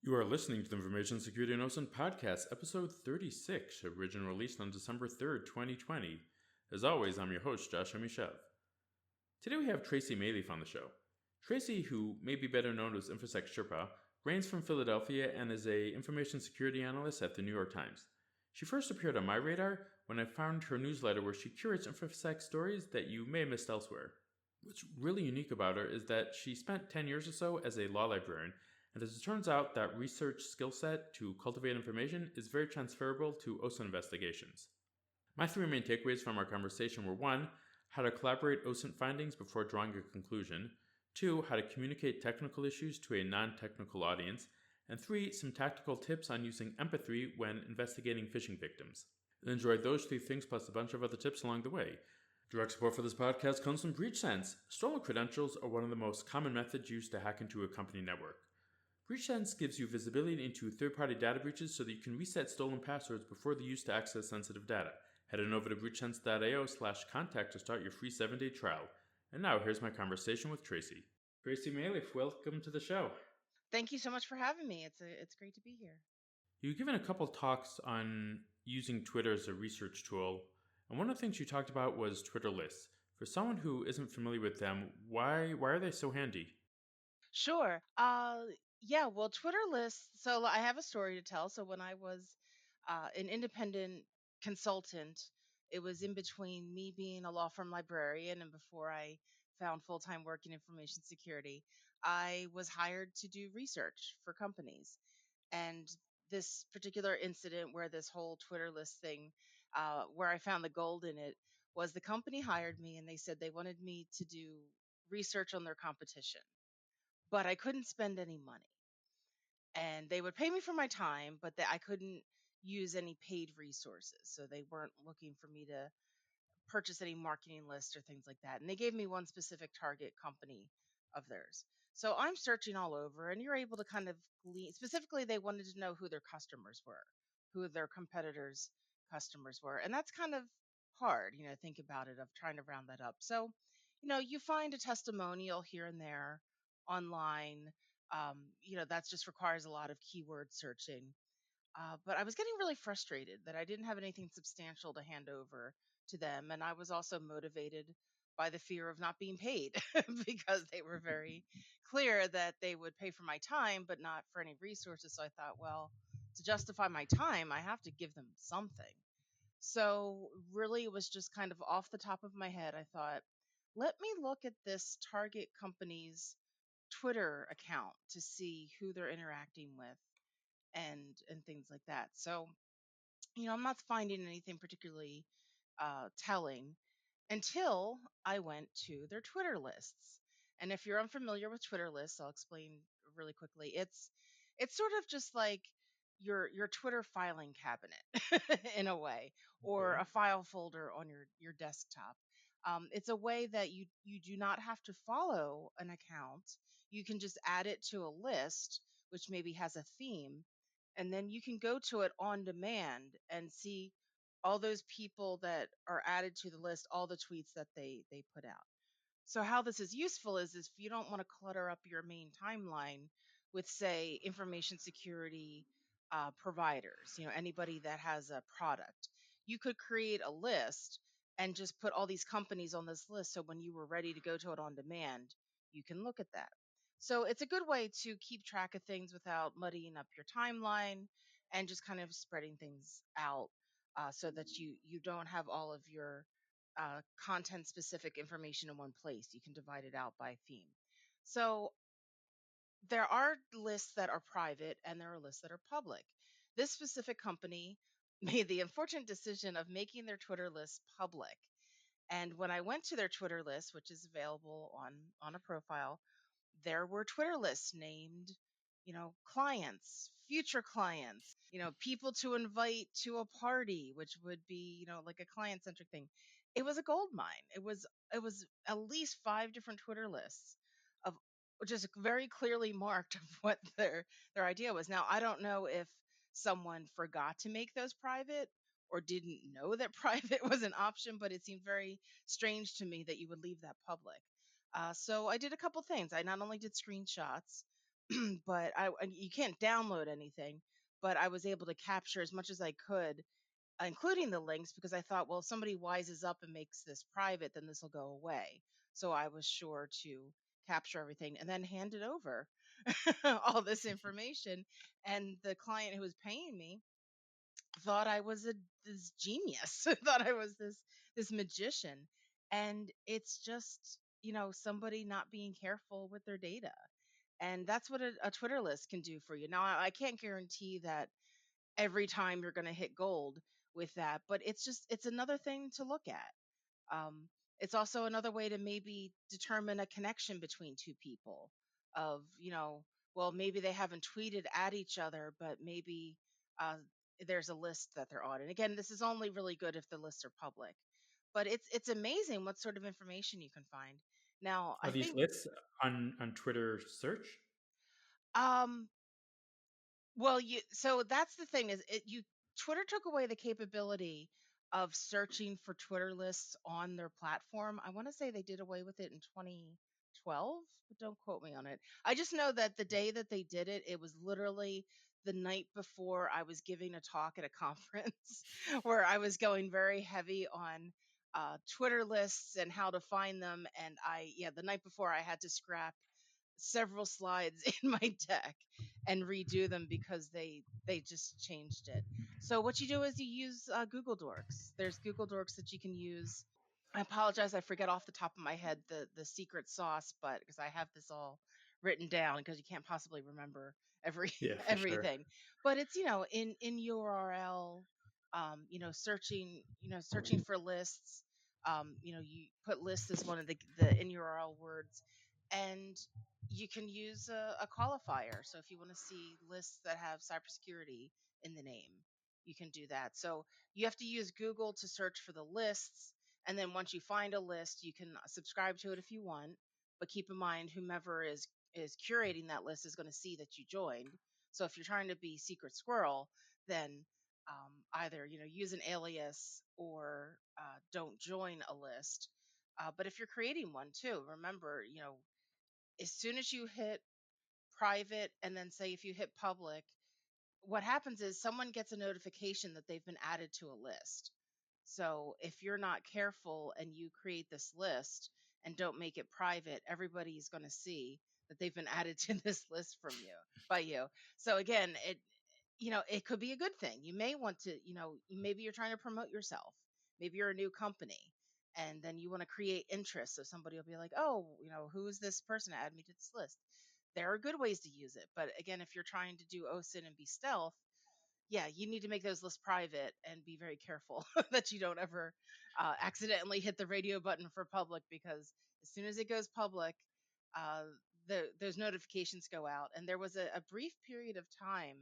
You are listening to the Information Security and OSINT Podcast, episode 36, originally released on December 3rd, 2020. As always, I'm your host, Josh Amishav. Today we have Tracy Maleef on the show. Tracy, who may be better known as InfoSec Sherpa, reigns from Philadelphia and is an information security analyst at the New York Times. She first appeared on my radar when I found her newsletter where she curates InfoSec stories that you may have missed elsewhere. What's really unique about her is that she spent 10 years or so as a law librarian, and as it turns out, that research skill set to cultivate information is very transferable to OSINT investigations. My three main takeaways from our conversation were 1. How to collaborate OSINT findings before drawing a conclusion, 2. How to communicate technical issues to a non-technical audience, and 3. Some tactical tips on using empathy when investigating phishing victims. I enjoyed those 3 things plus a bunch of other tips along the way. Direct support for this podcast comes from BreachSense. Stolen credentials are one of the most common methods used to hack into a company network. BreachSense gives you visibility into third-party data breaches so that you can reset stolen passwords before they're used to access sensitive data. Head on over to breachsense.io/contact to start your free 7-day trial. And now here's my conversation with Tracy. Tracy Maleef, welcome to the show. Thank you so much for having me. It's great to be here. You've given a couple talks on using Twitter as a research tool, and one of the things you talked about was Twitter lists. For someone who isn't familiar with them, why are they so handy? Sure. Yeah, well, Twitter lists. So I have a story to tell. So when I was an independent consultant, it was in between me being a law firm librarian and before I found full-time work in information security. I was hired to do research for companies. And this particular incident where this whole Twitter list thing, where I found the gold in it, was the company hired me and they said they wanted me to do research on their competition, but I couldn't spend any money. And they would pay me for my time, but I couldn't use any paid resources. So they weren't looking for me to purchase any marketing lists or things like that. And they gave me one specific target company of theirs. So I'm searching all over, and you're able to kind of glean. Specifically, they wanted to know who their customers were, who their competitors' customers were. And that's kind of hard, think about it, of trying to round that up. So, you find a testimonial here and there online. That just requires a lot of keyword searching. But I was getting really frustrated that I didn't have anything substantial to hand over to them. And I was also motivated by the fear of not being paid because they were very clear that they would pay for my time, but not for any resources. So I thought, well, to justify my time, I have to give them something. So really, it was just kind of off the top of my head. I thought, let me look at this target company's Twitter account to see who they're interacting with and things like that. So, I'm not finding anything particularly telling until I went to their Twitter lists. And if you're unfamiliar with Twitter lists, I'll explain really quickly. It's sort of just like your Twitter filing cabinet in a way, or Okay. a file folder on your desktop. It's a way that you do not have to follow an account. You can just add it to a list, which maybe has a theme, and then you can go to it on demand and see all those people that are added to the list, all the tweets that they put out. So how this is useful is if you don't want to clutter up your main timeline with, say, information security providers, anybody that has a product, you could create a list and just put all these companies on this list. So when you were ready to go to it on demand, you can look at that. So it's a good way to keep track of things without muddying up your timeline and just kind of spreading things out, so that you don't have all of your content specific information in one place. You can divide it out by theme. So there are lists that are private and there are lists that are public. This specific company made the unfortunate decision of making their Twitter list public. And when I went to their Twitter list, which is available on a profile, there were Twitter lists named, clients, future clients, people to invite to a party, which would be, like a client centric thing. It was a gold mine. It was at least 5 different Twitter lists of just very clearly marked of what their idea was. Now, I don't know if someone forgot to make those private or didn't know that private was an option, but it seemed very strange to me that you would leave that public. So I did a couple things. I not only did screenshots, but you can't download anything. But I was able to capture as much as I could, including the links, because I thought, well, if somebody wises up and makes this private, then this will go away. So I was sure to capture everything and then hand it over, all this information. And the client who was paying me thought I was this genius, thought I was this magician. And it's just, somebody not being careful with their data. And that's what a Twitter list can do for you. Now, I can't guarantee that every time you're going to hit gold with that, but it's another thing to look at. It's also another way to maybe determine a connection between two people of, well, maybe they haven't tweeted at each other, but maybe uh, there's a list that they're on. And again, this is only really good if the lists are public. But it's amazing what sort of information you can find. Now, Are I these think lists on Twitter search? um, well, so that's the thing is Twitter took away the capability of searching for Twitter lists on their platform. I want to say they did away with it in 2012, but don't quote me on it. I just know that the day that they did it, it was literally the night before I was giving a talk at a conference where I was going very heavy on Twitter lists and how to find them. And the night before I had to scrap several slides in my deck and redo them because they just changed it. So what you do is you use Google Dorks. There's Google Dorks that you can use. I apologize, I forget off the top of my head the secret sauce, but because I have this all written down because you can't possibly remember every Yeah, for sure. everything. But it's in URL, searching for lists. You put lists as one of the in URL words, and you can use a qualifier. So if you want to see lists that have cybersecurity in the name, you can do that. So you have to use Google to search for the lists, and then once you find a list, you can subscribe to it if you want. But keep in mind, whomever is curating that list is going to see that you joined. So if you're trying to be secret squirrel, then either use an alias or don't join a list. But if you're creating one too, remember, as soon as you hit private and then say if you hit public, what happens is someone gets a notification that they've been added to a list. So if you're not careful and you create this list and don't make it private, everybody's going to see that they've been added to this list from you by you. So again, it could be a good thing. You may want to, maybe you're trying to promote yourself. Maybe you're a new company and then you want to create interest. So somebody will be like, oh, who is this person? Add me to this list. There are good ways to use it. But again, if you're trying to do OSINT and be stealth, yeah, you need to make those lists private and be very careful that you don't ever accidentally hit the radio button for public, because as soon as it goes public, uh, those notifications go out. And there was a brief period of time,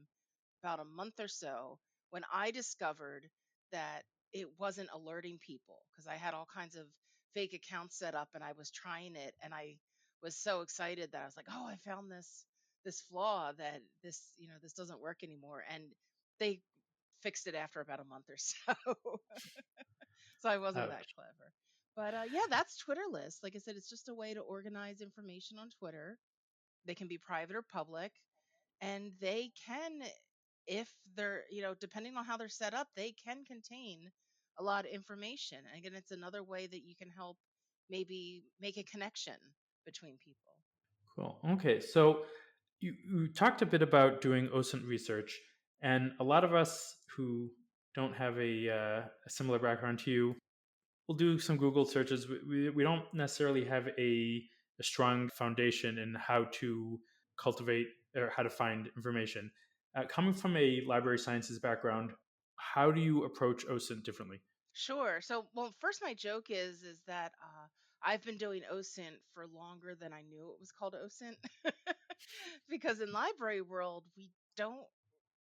about a month or so, when I discovered that it wasn't alerting people because I had all kinds of fake accounts set up and I was trying it, and I was so excited that I was like, "Oh, I found this flaw that this doesn't work anymore." And they fixed it after about a month or so. So I wasn't that Ouch. clever. But yeah, that's Twitter lists. Like I said, it's just a way to organize information on Twitter. They can be private or public, and they can, if they're depending on how they're set up, they can contain a lot of information. And again, it's another way that you can help maybe make a connection between people. Cool. Okay, so you talked a bit about doing OSINT research, and a lot of us who don't have a similar background to you will do some Google searches. We don't necessarily have a strong foundation in how to cultivate or how to find information. Coming from a library sciences background, how do you approach OSINT differently? Sure. So, well, first, my joke is that I've been doing OSINT for longer than I knew it was called OSINT, because in library world don't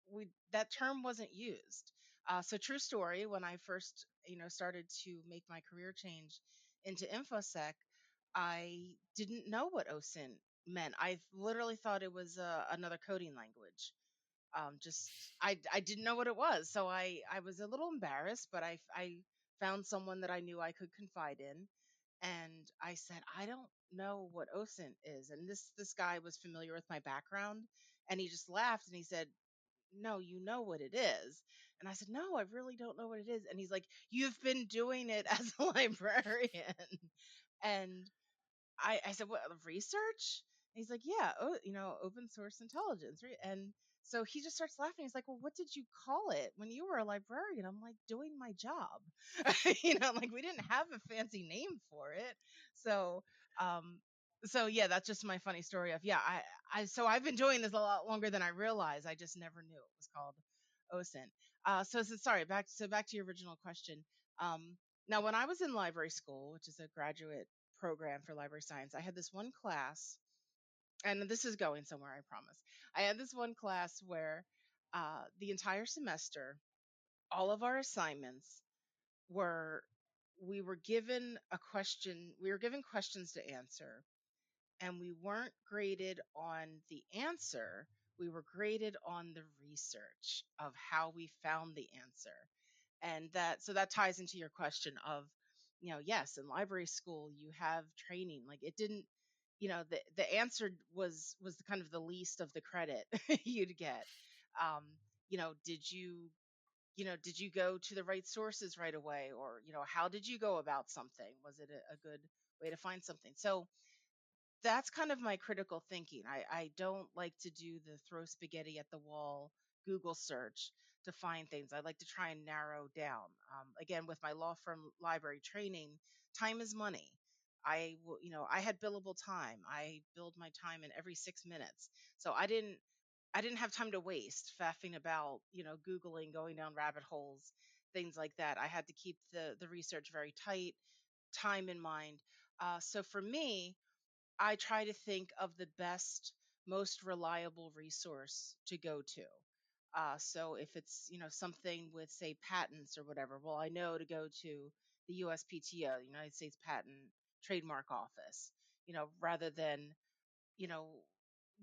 we that term wasn't used. So true story. When I first started to make my career change into InfoSec, I didn't know what OSINT meant. I literally thought it was another coding language. Just I didn't know what it was, so I was a little embarrassed, but I found someone that I knew I could confide in, and I said, I don't know what OSINT is. And this guy was familiar with my background, and he just laughed and he said, no, you know what it is. And I said, no, I really don't know what it is. And he's like, you've been doing it as a librarian. And I said, what, research? And he's like, yeah, open source intelligence. And so he just starts laughing. He's like, well, what did you call it when you were a librarian? I'm like, doing my job. Like we didn't have a fancy name for it. So, um, so yeah, that's just my funny story of, yeah, so I've been doing this a lot longer than I realized. I just never knew it was called OSINT. Sorry, back to your original question. Um, Now, when I was in library school, which is a graduate program for library science, I had this one class, and this is going somewhere, I promise. I had this one class where the entire semester, all of our assignments were, we were given a question, we were given questions to answer, and we weren't graded on the answer. We were graded on the research of how we found the answer. And that ties into your question of, yes, in library school you have training. Like it didn't, the answer was the kind of the least of the credit you'd get. um did you go to the right sources right away, or how did you go about something? Was it a good way to find something? So that's kind of my critical thinking. I don't like to do the throw spaghetti at the wall Google search to find things. I like to try and narrow down. Again, with my law firm library training, time is money. I had billable time. I billed my time in every 6 minutes. So I didn't have time to waste faffing about, Googling, going down rabbit holes, things like that. I had to keep the research very tight, time in mind. So for me, I try to think of the best, most reliable resource to go to. So if it's, something with, say, patents or whatever, well, I know to go to the USPTO, the United States Patent Trademark Office, rather than, you know,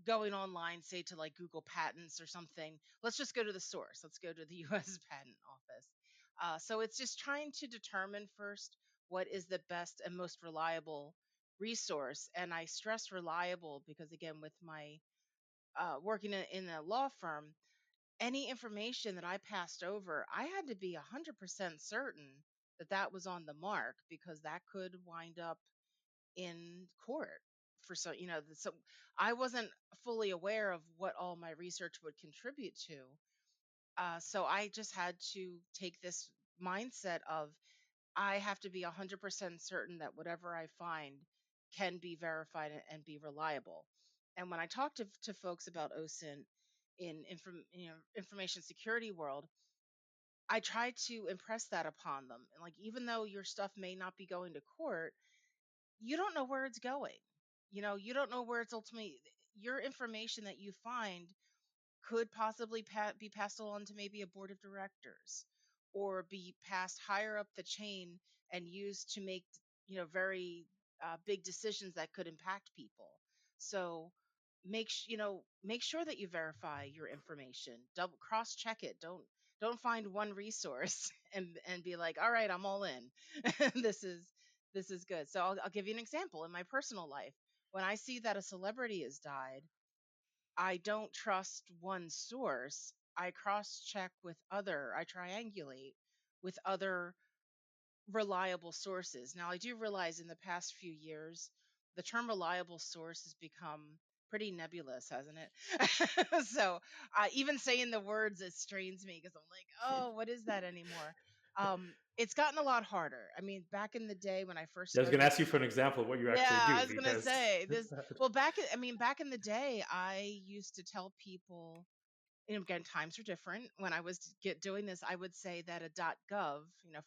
going online, say to like Google Patents or something. Let's just go to the source. Let's go to the US Patent Office. So it's just trying to determine first what is the best and most reliable resource. And I stress reliable because, again, with my working in a law firm, any information that I passed over, I had to be 100% certain that that was on the mark, because that could wind up in court for, so so I wasn't fully aware of what all my research would contribute to. So I just had to take this mindset of, I have to be 100% certain that whatever I find can be verified and be reliable. And when I talk to folks about OSINT in information security world, I try to impress that upon them. And like, even though your stuff may not be going to court, you don't know where it's going. You don't know where it's ultimately, your information that you find could possibly be passed along to maybe a board of directors, or be passed higher up the chain and used to make, very big decisions that could impact people. So make sure that you verify your information, double cross check it. Don't find one resource and be like, all right, I'm all in. This is good. So I'll give you an example in my personal life. When I see that a celebrity has died, I don't trust one source. I cross check with other, I triangulate with other reliable sources. Now, I do realize in the past few years, the term reliable source has become pretty nebulous, hasn't it? So, even saying the words, it strains me because I'm like, oh, what is that anymore? It's gotten a lot harder. I mean, back in the day when I first Yeah, I was going to started. ask you for an example of what you actually Yeah, do I was gonna because say this. Well, back in the day, I used to tell people, and again, times are different. When I was doing this, I would say that a .gov,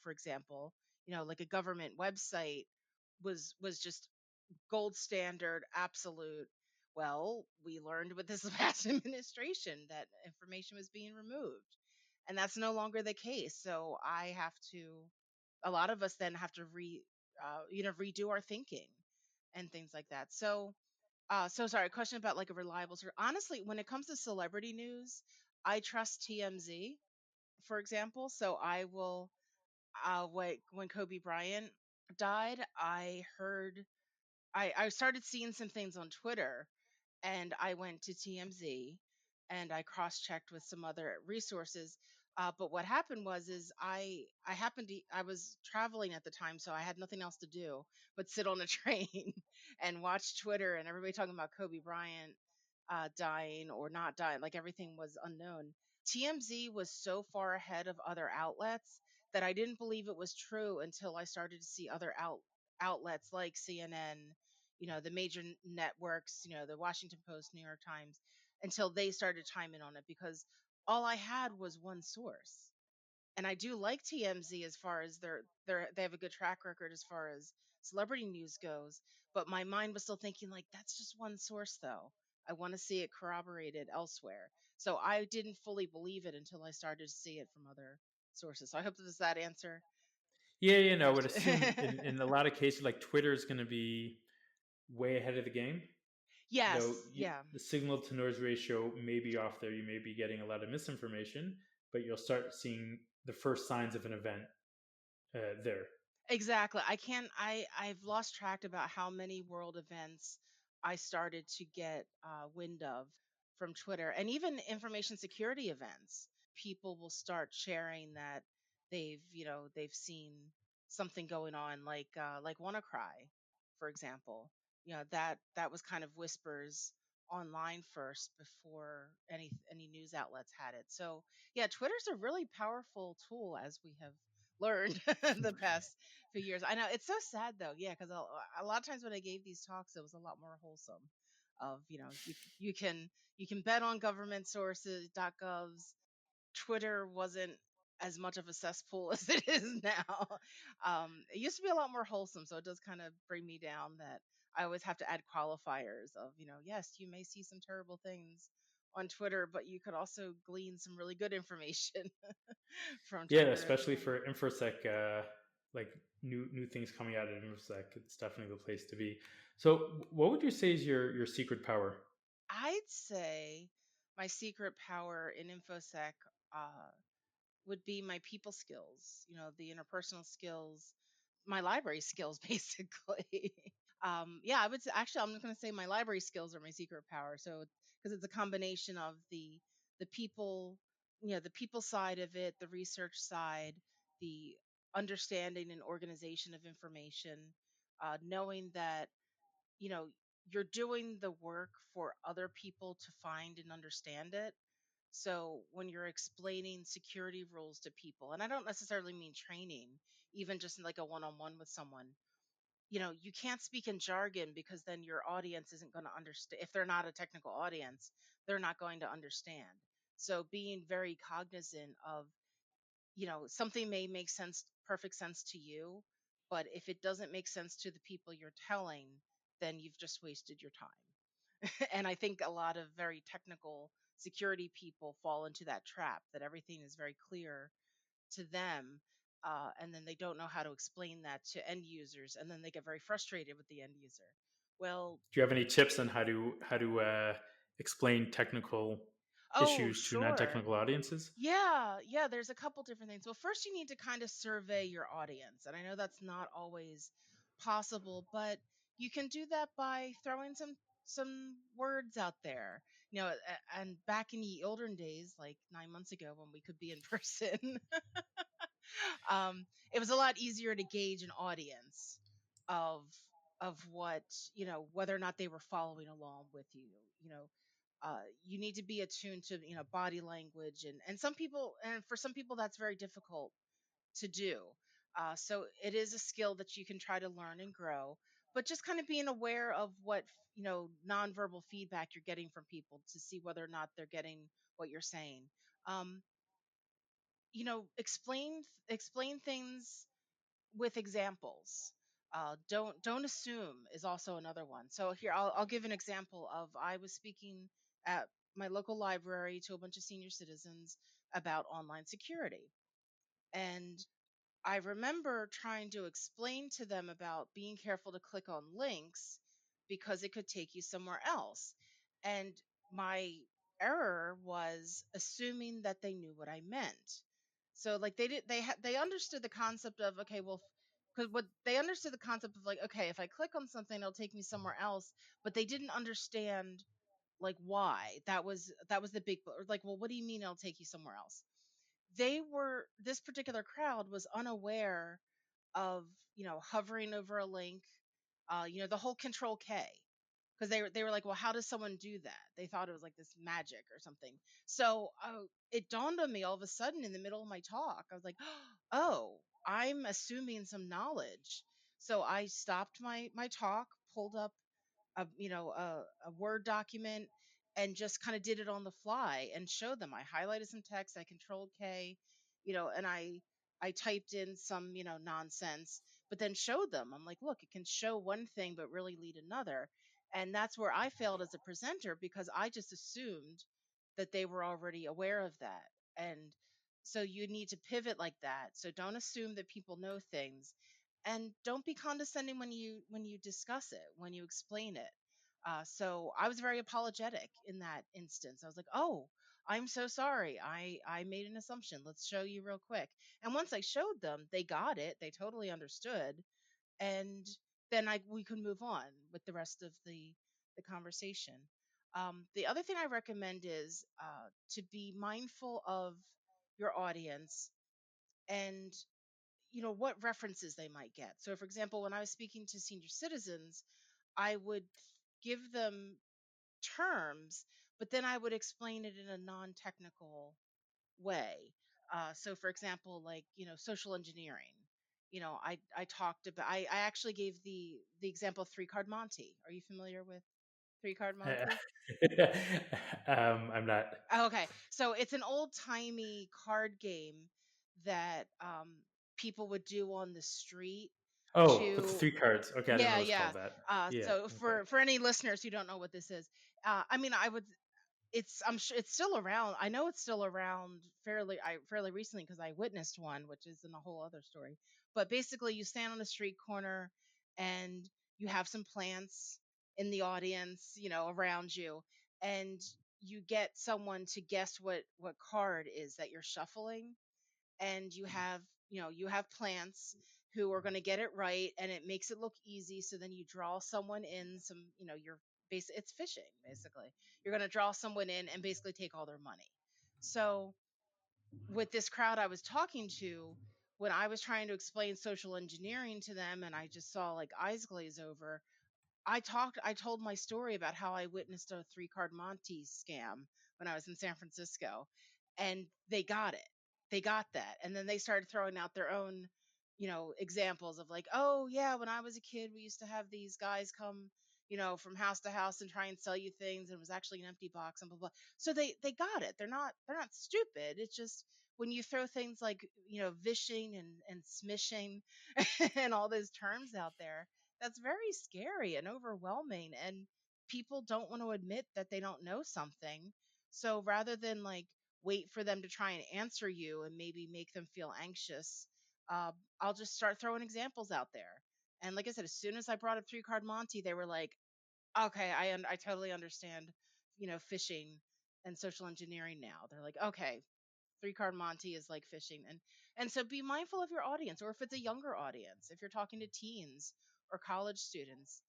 for example, like a government website, was just gold standard, absolute. Well, we learned with this last administration that information was being removed, and that's no longer the case. So a lot of us then have to redo our thinking and things like that. So sorry, a question about like a reliable source. Honestly, when it comes to celebrity news, I trust TMZ, for example. So I will, when Kobe Bryant died, I heard I started seeing some things on Twitter, and I went to TMZ and I cross checked with some other resources. But what happened was is I happened to I was traveling at the time, so I had nothing else to do but sit on a train and watch Twitter and everybody talking about Kobe Bryant dying or not dying, like everything was unknown. TMZ was so far ahead of other outlets that I didn't believe it was true until I started to see other outlets like CNN, the major networks, the Washington Post, New York Times, until they started chiming on it because all I had was one source. And I do like TMZ as far as they have a good track record as far as celebrity news goes, but my mind was still thinking like that's just one source though. I want to see it corroborated elsewhere. So I didn't fully believe it until I started to see it from other sources. So I hope does that answer Yeah, you your know, I would question. assume in a lot of cases, like Twitter is going to be way ahead of the game. Though Yes, yeah. the signal to noise ratio may be off there, you may be getting a lot of misinformation, but you'll start seeing the first signs of an event there. Exactly. I've lost track about how many world events I started to get wind of from Twitter, and even information security events. People will start sharing that they've seen something going on, like WannaCry, for example. That was kind of whispers online first before any news outlets had it. So yeah, Twitter's a really powerful tool, as we have learned the past few years. I know it's so sad though, yeah, because a lot of times when I gave these talks, it was a lot more wholesome. Of you can bet on government sources, .govs. Twitter wasn't as much of a cesspool as it is now. It used to be a lot more wholesome, so it does kind of bring me down that I always have to add qualifiers of, yes, you may see some terrible things on Twitter, but you could also glean some really good information from Yeah, Twitter as especially well. for InfoSec, like new things coming out of InfoSec, it's definitely the place to be. So, what would you say is your secret power? I'd say my secret power in InfoSec uh, would be my people skills, the interpersonal skills, my library skills, basically. Yeah, I would say, actually, I'm going to say my library skills are my secret power. So, because it's a combination of the people, the people side of it, the research side, the understanding and organization of information, knowing that you know you're doing the work for other people to find and understand it. So when you're explaining security rules to people, and I don't necessarily mean training, even just like a one-on-one with someone, you can't speak in jargon because then your audience isn't going to understand. If they're not a technical audience, they're not going to understand. So being very cognizant of, something may make sense, perfect sense to you, but if it doesn't make sense to the people you're telling, then you've just wasted your time. And I think a lot of very technical security people fall into that trap that everything is very clear to them. And then they don't know how to explain that to end users, and then they get very frustrated with the end user. Well, Do you have any tips on how to explain technical oh, issues to sure. non-technical audiences? Yeah, yeah, there's a couple different things. Well, first you need to kind of survey your audience. And I know that's not always possible, but you can do that by throwing some words out there. And back in the olden days, like 9 months ago when we could be in person, it was a lot easier to gauge an audience of what, whether or not they were following along with you. You know, you need to be attuned to body language, and for some people that's very difficult to do. So it is a skill that you can try to learn and grow, but just kind of being aware of what nonverbal feedback you're getting from people to see whether or not they're getting what you're saying. um, explain things with examples. Don't assume is also another one. So here I'll give an example of I was speaking at my local library to a bunch of senior citizens about online security. And I remember trying to explain to them about being careful to click on links because it could take you somewhere else. And my error was assuming that they knew what I meant. So like they did they understood the concept of, okay, well, because what they understood the concept of like, okay, if I click on something, it'll take me somewhere else, but they didn't understand like why. That was the big, or like, well, what do you mean it'll take you somewhere else? This particular crowd was unaware of, hovering over a link, the whole control K, because they were like, well, how does someone do that? They thought it was like this magic or something. So it dawned on me all of a sudden in the middle of my talk. I was like, oh, I'm assuming some knowledge. So I stopped my talk, pulled up a Word document, and just kind of did it on the fly and showed them. I highlighted some text, I controlled K, and I typed in some, nonsense, but then showed them. I'm like, look, it can show one thing but really lead another. And that's where I failed as a presenter, because I just assumed that they were already aware of that. And so you need to pivot like that. So don't assume that people know things, and don't be condescending when you discuss it, when you explain it. So I was very apologetic in that instance. I was like, oh, I'm so sorry, I made an assumption, let's show you real quick. And once I showed them, they got it, they totally understood. And then we could move on with the rest of the conversation. The other thing I recommend is to be mindful of your audience, and what references they might get. So for example, when I was speaking to senior citizens, I would give them terms, but then I would explain it in a non-technical way. So for example, like, social engineering, I talked about, I actually gave the example of three card Monty. Are you familiar with three card Monty? I'm not. Oh, okay. So it's an old timey card game that people would do on the street Oh, with the to, three cards. Okay, I didn't know yeah, it was yeah. called that. Yeah. So Okay. for any listeners who don't know what this is, I mean, I'm sure it's still around. I know it's still around fairly recently, because I witnessed one, which is in a whole other story. But basically, you stand on a street corner, and you have some plants in the audience, around you, and you get someone to guess what card is that you're shuffling. And you have plants who are going to get it right, and it makes it look easy. So then you draw someone in, some, you're it's fishing basically. You're going to draw someone in and basically take all their money. So with this crowd I was talking to, when I was trying to explain social engineering to them, and I just saw like eyes glaze over, I told my story about how I witnessed a three card Monty scam when I was in San Francisco, and they got it. They got that. And then they started throwing out their own, examples of like, oh yeah, when I was a kid, we used to have these guys come, from house to house and try and sell you things, and it was actually an empty box and blah blah. So they got it. They're not stupid. It's just when you throw things like, vishing and smishing and all those terms out there, that's very scary and overwhelming, and people don't want to admit that they don't know something. So rather than like wait for them to try and answer you and maybe make them feel anxious, uh, I'll just start throwing examples out there. And like I said, as soon as I brought up three card Monty, they were like, okay, I totally understand, phishing and social engineering now. They're like, okay, three card Monty is like fishing. And so be mindful of your audience, or if it's a younger audience, if you're talking to teens or college students,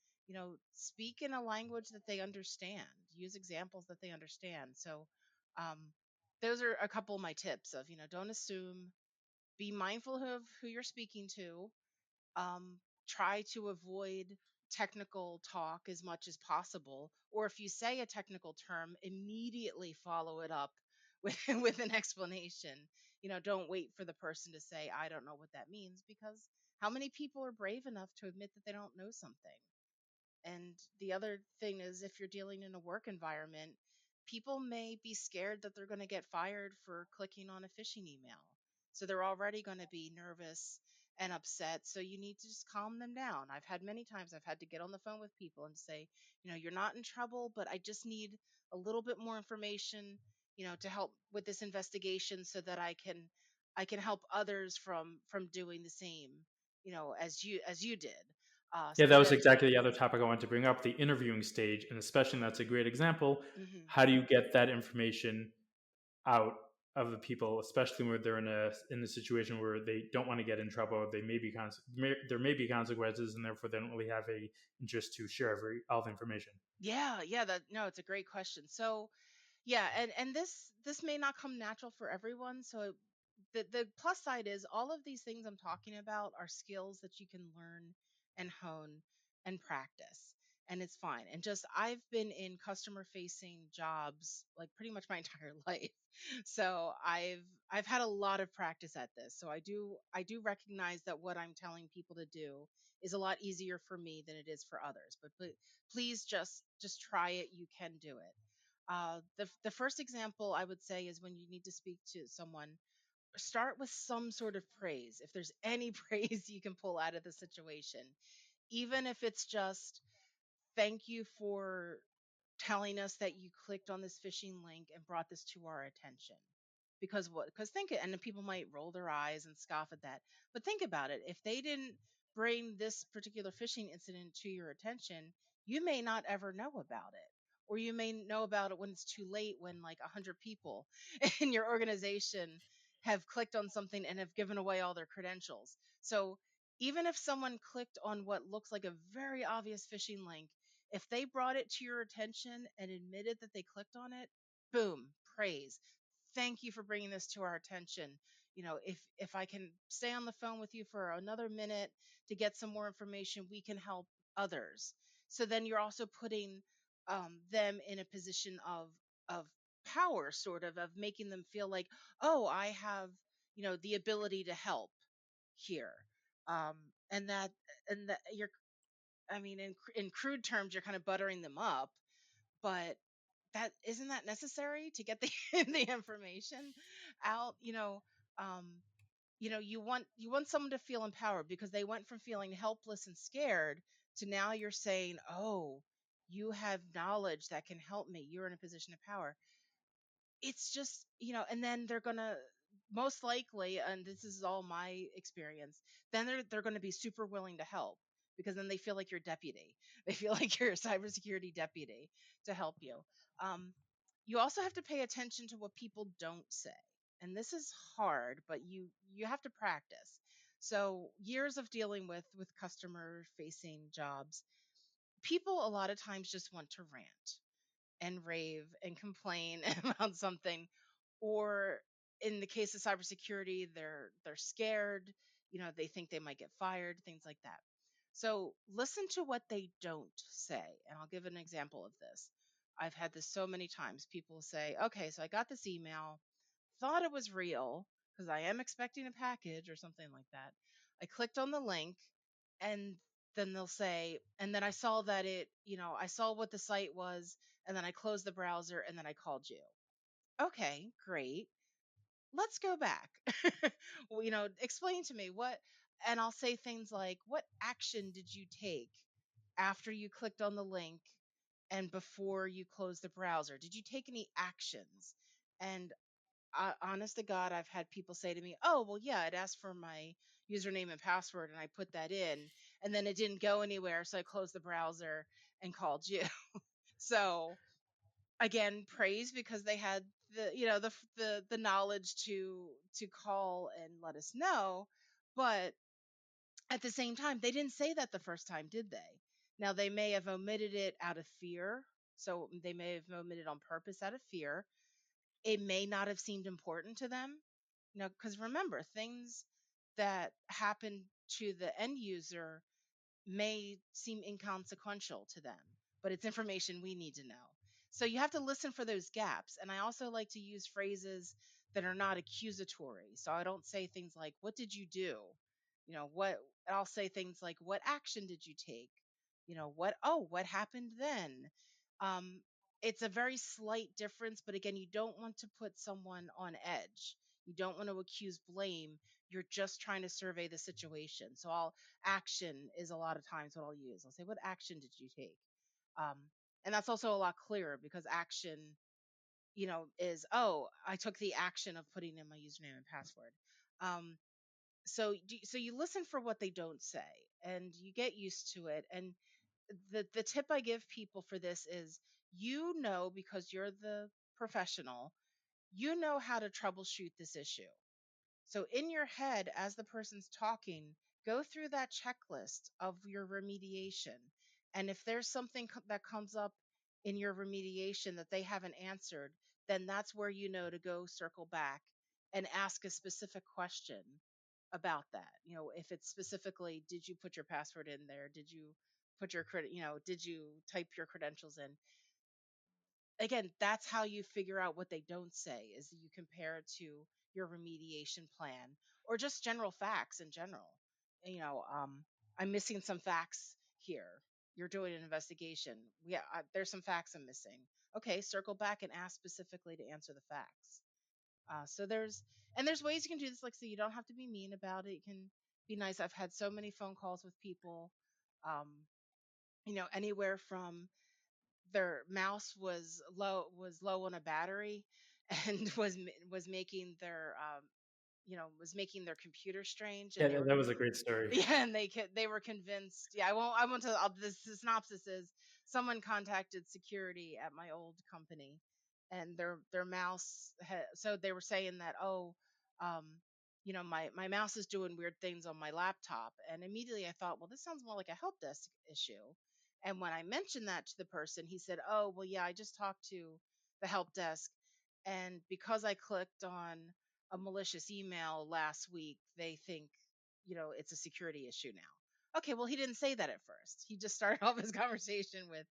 speak in a language that they understand, use examples that they understand. So um, those are a couple of my tips of, don't assume, be mindful of who you're speaking to, um, try to avoid technical talk as much as possible. Or if you say a technical term, immediately follow it up with, with an explanation. Don't wait for the person to say, I don't know what that means, because how many people are brave enough to admit that they don't know something? And the other thing is, if you're dealing in a work environment, people may be scared that they're going to get fired for clicking on a phishing email. So they're already going to be nervous and upset. So you need to just calm them down. I've had many times I've had to get on the phone with people and say, you're not in trouble, but I just need a little bit more information, to help with this investigation, so that I can help others from doing the same, as you did. Yeah, So that was that. exactly the other topic I wanted to bring up, the interviewing stage, and especially that's a great example. Mhm. How do you get that information out of the people, especially when they're in a situation where they don't want to get in trouble. They there may be consequences, and therefore they don't really have a interest to share all the information. Yeah, yeah, that no, it's a great question. So, yeah, and this may not come natural for everyone. So the plus side is all of these things I'm talking about are skills that you can learn and hone and practice. And it's fine. And just I've been in customer facing jobs like pretty much my entire life. So I've had a lot of practice at this. So I do recognize that what I'm telling people to do is a lot easier for me than it is for others. But please just try it. You can do it. The first example I would say is when you need to speak to someone, start with some sort of praise. If there's any praise you can pull out of the situation, even if it's just thank you for telling us that you clicked on this phishing link and brought this to our attention. Because what? Because think it, and then people might roll their eyes and scoff at that. But think about it. If they didn't bring this particular phishing incident to your attention, you may not ever know about it. Or you may know about it when it's too late, when like 100 people in your organization have clicked on something and have given away all their credentials. So even if someone clicked on what looks like a very obvious phishing link, if they brought it to your attention and admitted that they clicked on it, boom, praise. Thank you for bringing this to our attention. If I can stay on the phone with you for another minute to get some more information, we can help others. So then you're also putting them in a position of power, sort of making them feel like, oh, I have the ability to help here. um, and that you're, I mean, in crude terms, you're kind of buttering them up, but that isn't that necessary to get the the information out. Um, you want someone to feel empowered because they went from feeling helpless and scared to now you're saying, oh, you have knowledge that can help me. You're in a position of power. It's just, and then they're gonna most likely, and this is all my experience, then they're going to be super willing to help because then they feel like your deputy. They feel like you're a cybersecurity deputy to help you. um, you also have to pay attention to what people don't say, and this is hard, but you have to practice. So years of dealing with customer facing jobs, people a lot of times just want to rant and rave and complain about something. Or in the case of cybersecurity, they're scared. They think they might get fired, things like that. So listen to what they don't say, and I'll give an example of this. I've had this so many times. People say, okay, so I got this email, thought it was real because I am expecting a package or something like that. I clicked on the link, and then they'll say, and then I saw that I saw what the site was, and then I closed the browser, and then I called you. Okay, great. Let's go back. Well, explain to me what, and I'll say things like, what action did you take after you clicked on the link and before you closed the browser? Did you take any actions? And honest to God, I've had people say to me, oh, well, yeah, it asked for my username and password and I put that in, and then it didn't go anywhere. So I closed the browser and called you. So again, praise because they had the knowledge to call and let us know. But at the same time, they didn't say that the first time, did they? Now they may have omitted it out of fear. So they may have omitted on purpose out of fear. It may not have seemed important to them. Because remember, things that happen to the end user may seem inconsequential to them, but it's information we need to know. So you have to listen for those gaps. And I also like to use phrases that are not accusatory. So I don't say things like, what did you do? What I'll say things like, what action did you take? What happened then? Um, it's a very slight difference, but again, you don't want to put someone on edge. You don't want to accuse blame. You're just trying to survey the situation. So action is a lot of times what I'll use. I'll say, what action did you take? Um, and that's also a lot clearer because action, is, oh, I took the action of putting in my username and password. Um, so you listen for what they don't say and you get used to it. And the tip I give people for this is, because you're the professional, you know how to troubleshoot this issue. So, in your head, as the person's talking, go through that checklist of your remediation. And if there's something that comes up in your remediation that they haven't answered, then that's where you know to go circle back and ask a specific question about that. If it's specifically, did you put your password in there? Did you put your credit, did you type your credentials in? Again, that's how you figure out what they don't say, is you compare it to your remediation plan or just general facts in general. You know, I'm missing some facts here. You're doing an investigation. Yeah, there's some facts I'm missing. Okay, circle back and ask specifically to answer the facts. So there's ways you can do this. Like, so you don't have to be mean about it. You can be nice. I've had so many phone calls with people, um, anywhere from their mouse was low on a battery and was making their computer strange, Yeah, and they were that was a great story. yeah, and they were convinced. Yeah, I won't tell. This the synopsis is someone contacted security at my old company, and their mouse so they were saying that, oh, um my mouse is doing weird things on my laptop. And immediately I thought, well, this sounds more like a help desk issue. And when I mentioned that to the person, he said, oh, well, yeah, I just talked to the help desk, and because I clicked on a malicious email last week, they think, it's a security issue now. Okay, well, he didn't say that at first. He just started off his conversation with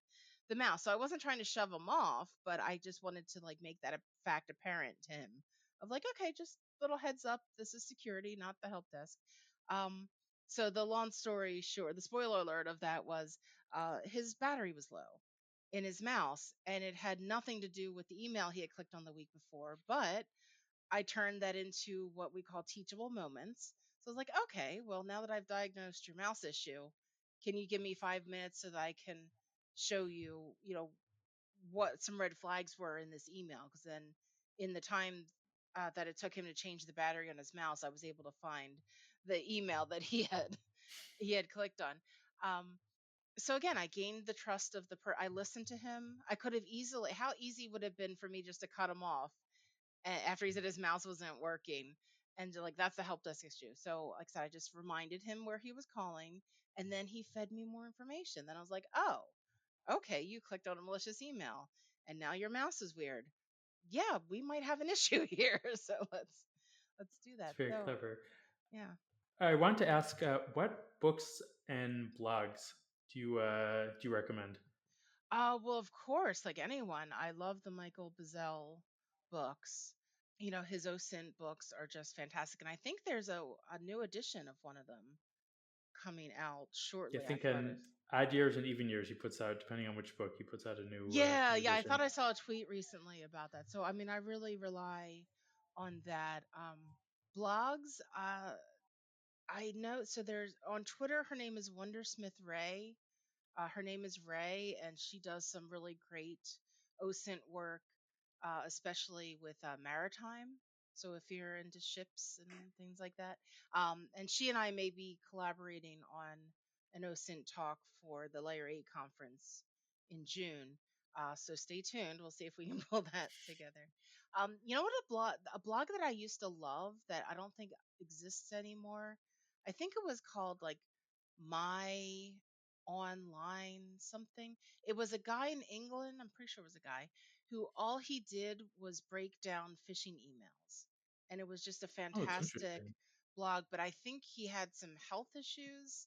the mouse. So I wasn't trying to shove him off, but I just wanted to like make that a fact apparent to him of like, okay, just little heads up, this is security, not the help desk. Um, so the long story short, the spoiler alert of that was his battery was low in his mouse, and it had nothing to do with the email he had clicked on the week before. But I turned that into what we call teachable moments. So I was like, okay, well, now that I've diagnosed your mouse issue, can you give me 5 minutes so that I can show you, what some red flags were in this email? Because then, in the time that it took him to change the battery on his mouse, I was able to find the email that he had clicked on. So again, I gained the trust of I listened to him. I could have easily, how easy would it have been for me just to cut him off after he said his mouse wasn't working, and like, that's the help desk issue. So like I said, I just reminded him where he was calling, and then he fed me more information. Then I was like, oh, okay, you clicked on a malicious email and now your mouse is weird. Yeah, we might have an issue here. So let's do It's that. very So clever. yeah. I want to ask, what books and blogs do you recommend? Well, of course, like anyone, I love the Michael Bizel books. His OSINT books are just fantastic, and I think there's a new edition of one of them coming out Yeah, shortly. I I think thought in it. odd years and even years he puts out, depending on which book, he puts out a Yeah, new yeah. I edition. thought I saw a tweet recently about that. So I mean, I really rely on that. Blogs. I know. So there's on Twitter. Her name is Wondersmith Ray. Her name is Ray, and she does some really great OSINT work, especially with maritime. So if you're into ships and things like that, and she and I may be collaborating on an OSINT talk for the Layer 8 conference in June. So stay tuned. We'll see if we can pull that together. You know what, a blog that I used to love that I don't think exists anymore. I think it was called like My Online something. It was a guy in England, I'm pretty sure it was a guy, who all he did was break down phishing emails. And it was just a Oh, it's fantastic interesting. blog, but I think he had some health issues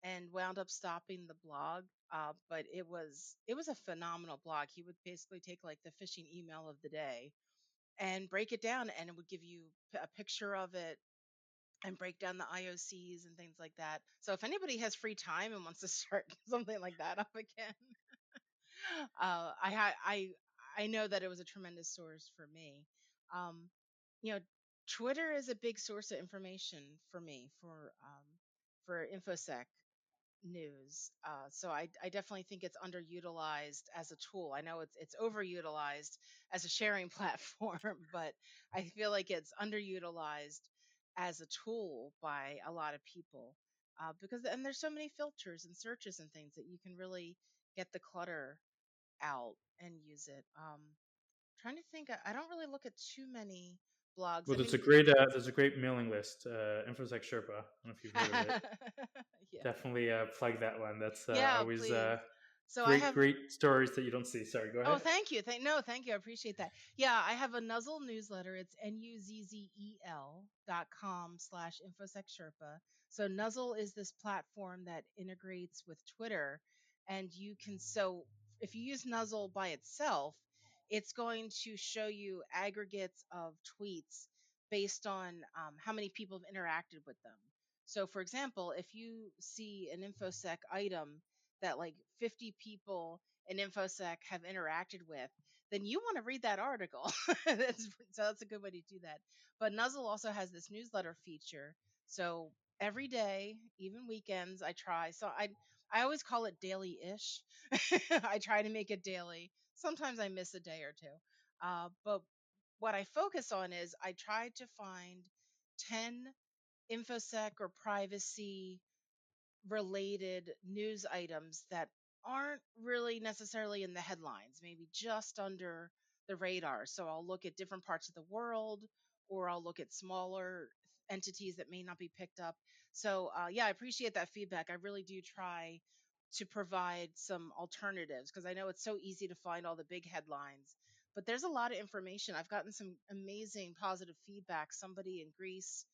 and wound up stopping the blog. But it was a phenomenal blog. He would basically take like the phishing email of the day and break it down, and it would give you a picture of it and break down the IOCs and things like that. So if anybody has free time and wants to start something like that up again, I know that it was a tremendous source for me. Um, you know, Twitter is a big source of information for me for InfoSec news. So I definitely think it's underutilized as a tool. I know it's overutilized as a sharing platform, but I feel like it's underutilized as a tool by a lot of people, because and there's so many filters and searches and things that you can really get the clutter out and use it. Trying to think. I don't really look at too many blogs. Well, I mean, there's a great mailing list, InfoSec Sherpa. I don't know if you've heard of it. yeah, Definitely plug that one. That's yeah, always please. So I great have. great stories that you don't see. Sorry, go Oh, ahead. thank you. Thank you. I appreciate that. Yeah, I have a Nuzzle newsletter. It's nuzzel.com/infosec Sherpa. So Nuzzle is this platform that integrates with Twitter, and you can so if you use Nuzzle by itself, it's going to show you aggregates of tweets based on how many people have interacted with them. So, for example, if you see an InfoSec item that like 50 people in InfoSec have interacted with, then you want to read that article. So that's a good way to do that. But Nuzzle also has this newsletter feature. So every day, even weekends, I try. So I always call it daily-ish. I try to make it daily. Sometimes I miss a day or two. But what I focus on is I try to find 10 InfoSec or privacy related news items that aren't really necessarily in the headlines, maybe just under the radar. So I'll look at different parts of the world, or I'll look at smaller entities that may not be picked up. So, yeah, I appreciate that feedback. I really do try to provide some alternatives because I know it's so easy to find all the big headlines. But there's a lot of information. I've gotten some amazing positive feedback. Somebody in Greece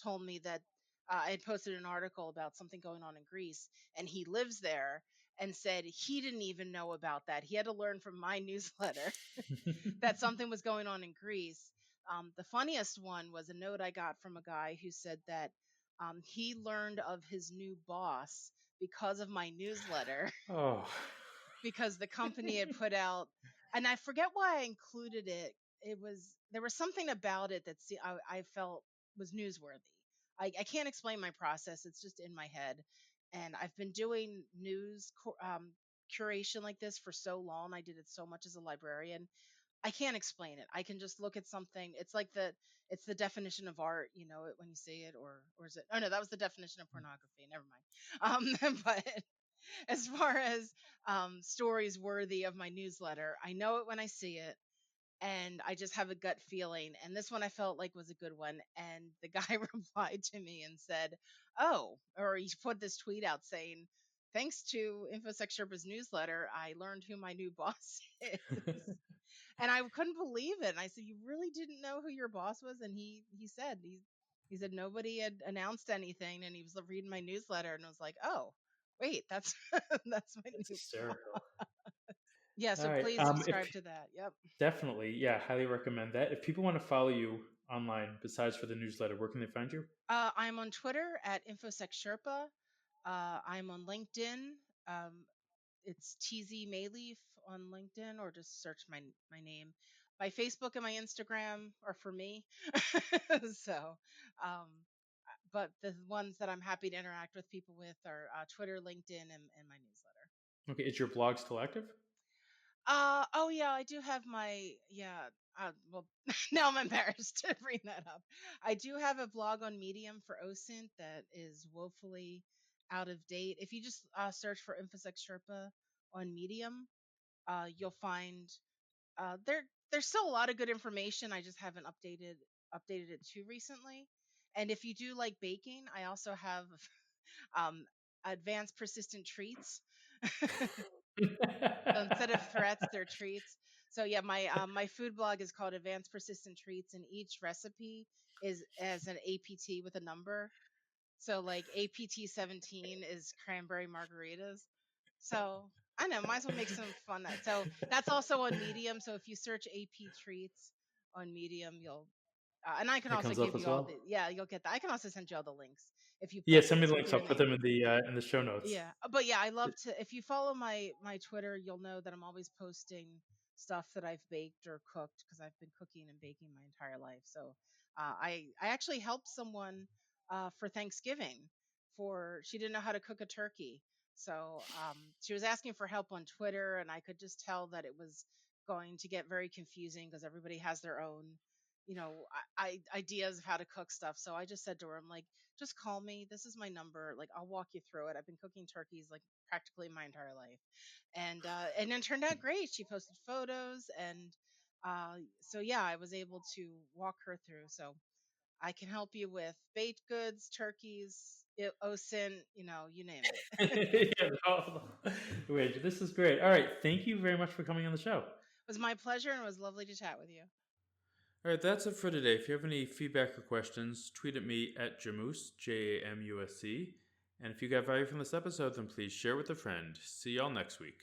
told me that I had posted an article about something going on in Greece, and he lives there, and said he didn't even know about that. He had to learn from my newsletter that something was going on in Greece. The funniest one was a note I got from a guy who said that he learned of his new boss because of my newsletter, Oh, because the company had put out, and I forget why I included it. There was something about it that I felt was newsworthy. I can't explain my process; it's just in my head. And I've been doing curation like this for so long. I did it so much as a librarian. I can't explain it. I can just look at something. It's the definition of art, you know it when you see it, or is it? Oh no, that was the definition of pornography. Never mind. But as far as stories worthy of my newsletter, I know it when I see it, and I just have a gut feeling. And this one I felt like was a good one. And the guy replied to me and said, "Oh," or he put this tweet out saying, "Thanks to InfoSec Sherpa's newsletter, I learned who my new boss is." And I couldn't believe it. And I said, "You really didn't know who your boss was?" And he said nobody had announced anything, and he was reading my newsletter and was like, "Oh, wait, that's that's my that's new hysterical. boss." Yeah, All so right. please If subscribe to that. Yep. definitely, yeah, highly recommend that. If people want to follow you online besides for the newsletter, where can they find you? I'm on Twitter at InfoSec Sherpa. I'm on LinkedIn. Um, it's TZ Maleef on LinkedIn, or just search my name. My Facebook and my Instagram are for me. So, um, but the ones that I'm happy to interact with people with are Twitter, LinkedIn, and my newsletter. Okay, is your blog still active? Oh yeah, I do have my yeah. Well, now I'm embarrassed to bring that up. I do have a blog on Medium for OSINT that is woefully out of date. If you just search for InfoSec Sherpa on Medium, you'll find there's still a lot of good information. I just haven't updated it too recently. And if you do like baking, I also have um, advanced persistent treats. So instead of threats, they're treats. So yeah, my food blog is called Advanced Persistent Treats, and each recipe is as an APT with a number. So like APT 17 is cranberry margaritas. So I know, might as well make some fun. So that's also on Medium. So if you search AP treats on Medium, you'll and I can It also comes up give as you all well. the you'll get that. I can also send you all the links if you Yeah, put send me the if links. your I'll put name. them in the show notes. Yeah, but yeah, I love to. If you follow my Twitter, you'll know that I'm always posting stuff that I've baked or cooked because I've been cooking and baking my entire life. So I actually helped someone for Thanksgiving. For she didn't know how to cook a turkey, so she was asking for help on Twitter, and I could just tell that it was going to get very confusing because everybody has their own, ideas of how to cook stuff. So I just said to her, I'm like, just call me. This is my number. Like, I'll walk you through it. I've been cooking turkeys like practically my entire life, and it turned out great. She posted photos, and So yeah, I was able to walk her through. So I can help you with baked goods, turkeys, OSINT, you name it. Yeah, no. Wait, this is great. All right, thank you very much for coming on the show. It was my pleasure and it was lovely to chat with you. All right, that's it for today. If you have any feedback or questions, tweet at me at Jamus, JAMUSC. And if you got value from this episode, then please share with a friend. See y'all next week.